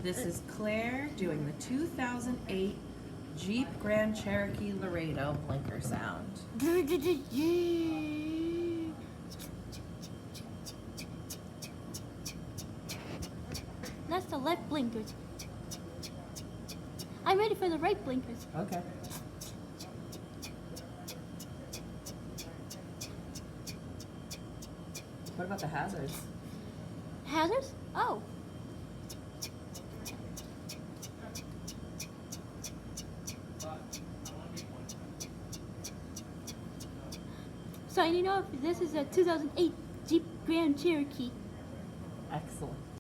This is Claire doing the 2008 Jeep Grand Cherokee Laredo blinker sound. That's the left blinkers. I'm ready for the right blinkers. Okay. What about the hazards? Hazards? Oh. Signing off, this is a 2008 Jeep Grand Cherokee. Excellent.